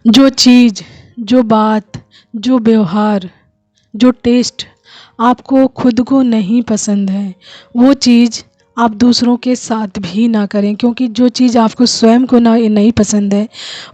जो चीज़, जो बात, जो व्यवहार, जो टेस्ट आपको खुद को नहीं पसंद है, वो चीज़ आप दूसरों के साथ भी ना करें, क्योंकि जो चीज़ आपको स्वयं को ना नहीं पसंद है,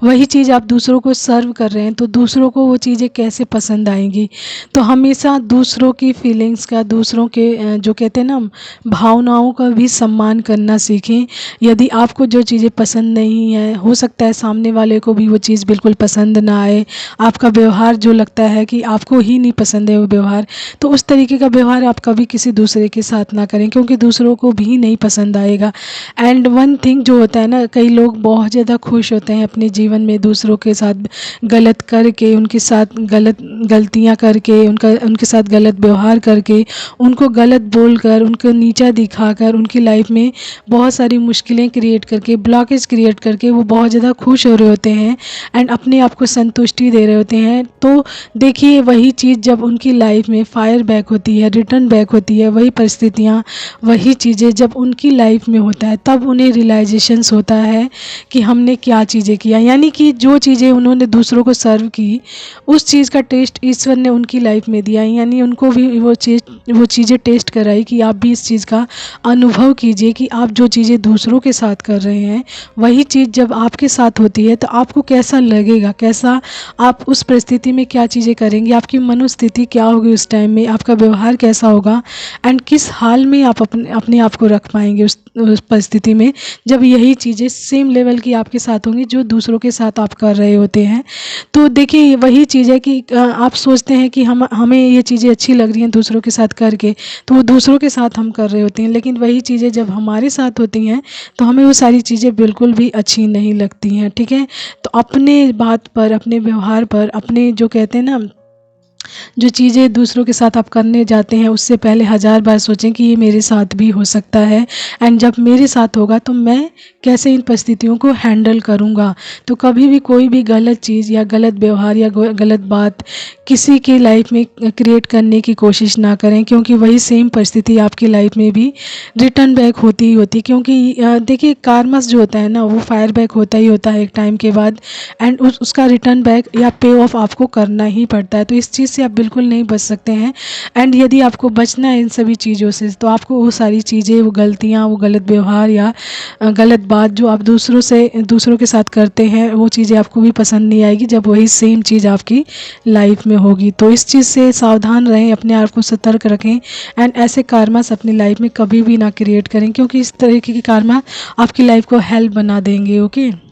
वही चीज़ आप दूसरों को सर्व कर रहे हैं, तो दूसरों को वो चीज़ें कैसे पसंद आएंगी। तो हमेशा दूसरों की फीलिंग्स का, दूसरों के जो कहते हैं ना, भावनाओं का भी सम्मान करना सीखें। यदि आपको जो चीज़ें पसंद नहीं है, हो सकता है सामने वाले को भी वो चीज़ बिल्कुल पसंद ना आए, आपका व्यवहार जो लगता है कि आपको ही नहीं पसंद है वो व्यवहार, तो उस तरीके का व्यवहार आप कभी किसी दूसरे के साथ ना करें, क्योंकि दूसरों को भी नहीं पसंद आएगा। एंड वन थिंग जो होता है ना, कई लोग बहुत ज़्यादा खुश होते हैं अपने जीवन में दूसरों के साथ गलत करके, उनके साथ गलतियाँ करके, उनके साथ गलत व्यवहार करके, उनको गलत बोलकर, उनको नीचा दिखाकर, उनकी लाइफ में बहुत सारी मुश्किलें क्रिएट करके, ब्लॉकेज क्रिएट करके वो बहुत ज़्यादा खुश हो रहे होते हैं एंड अपने आप को संतुष्टि दे रहे होते हैं। तो देखिए, वही चीज़ जब उनकी लाइफ में फायर बैक होती है, रिटर्न बैक होती है, वही परिस्थितियाँ, वही चीज़ें जब उनकी लाइफ में होता है, तब उन्हें रियलाइजेशंस होता है कि हमने क्या चीज़ें किया। यानी कि जो चीज़ें उन्होंने दूसरों को सर्व की, उस चीज़ का टेस्ट ईश्वर ने उनकी लाइफ में दिया, यानी उनको भी वो चीज़ें टेस्ट कराई कि आप भी इस चीज़ का अनुभव कीजिए कि आप जो चीज़ें दूसरों के साथ कर रहे हैं, वही चीज़ जब आपके साथ होती है तो आपको कैसा लगेगा, कैसा आप उस परिस्थिति में क्या चीज़ें करेंगे, आपकी मनोस्थिति क्या होगी उस टाइम में, आपका व्यवहार कैसा होगा एंड किस हाल में आप अपने आप को रख पाएंगे उस परिस्थिति में, जब यही चीज़ें सेम लेवल की आपके साथ होंगी जो दूसरों के साथ आप कर रहे होते हैं। तो देखिए, वही चीज़ है कि आप सोचते हैं कि हमें ये चीज़ें अच्छी लग रही हैं दूसरों के साथ करके, तो वो दूसरों के साथ हम कर रहे होते हैं, लेकिन वही चीज़ें जब हमारे साथ होती हैं तो हमें वो सारी चीज़ें बिल्कुल भी अच्छी नहीं लगती हैं। ठीक है, तो अपने बात पर, अपने व्यवहार पर, अपने जो कहते हैं ना, जो चीज़ें दूसरों के साथ आप करने जाते हैं, उससे पहले हज़ार बार सोचें कि ये मेरे साथ भी हो सकता है एंड जब मेरे साथ होगा तो मैं कैसे इन परिस्थितियों को हैंडल करूँगा। तो कभी भी कोई भी गलत चीज़ या गलत व्यवहार या गलत बात किसी की लाइफ में क्रिएट करने की कोशिश ना करें, क्योंकि वही सेम परिस्थिति आपकी लाइफ में भी रिटर्न बैक होती ही होती है। क्योंकि देखिए, कार्मस जो होता है ना, वो फायर बैक होता ही होता है एक टाइम के बाद एंड उसका रिटर्न बैक या पे ऑफ आपको करना ही पड़ता है। तो इस चीज़ से आप बिल्कुल नहीं बच सकते हैं एंड यदि आपको बचना है इन सभी चीज़ों से, तो आपको वो सारी चीज़ें, वो गलतियाँ, वो गलत व्यवहार या गलत बात जो आप दूसरों के साथ करते हैं, वो चीज़ें आपको भी पसंद नहीं आएगी जब वही सेम चीज़ आपकी लाइफ में होगी। तो इस चीज़ से सावधान रहें, अपने आप को सतर्क रखें एंड ऐसे कार्मास अपनी लाइफ में कभी भी ना क्रिएट करें, क्योंकि इस तरीके के कार्मा आपकी लाइफ को हेल्प बना देंगे। ओके।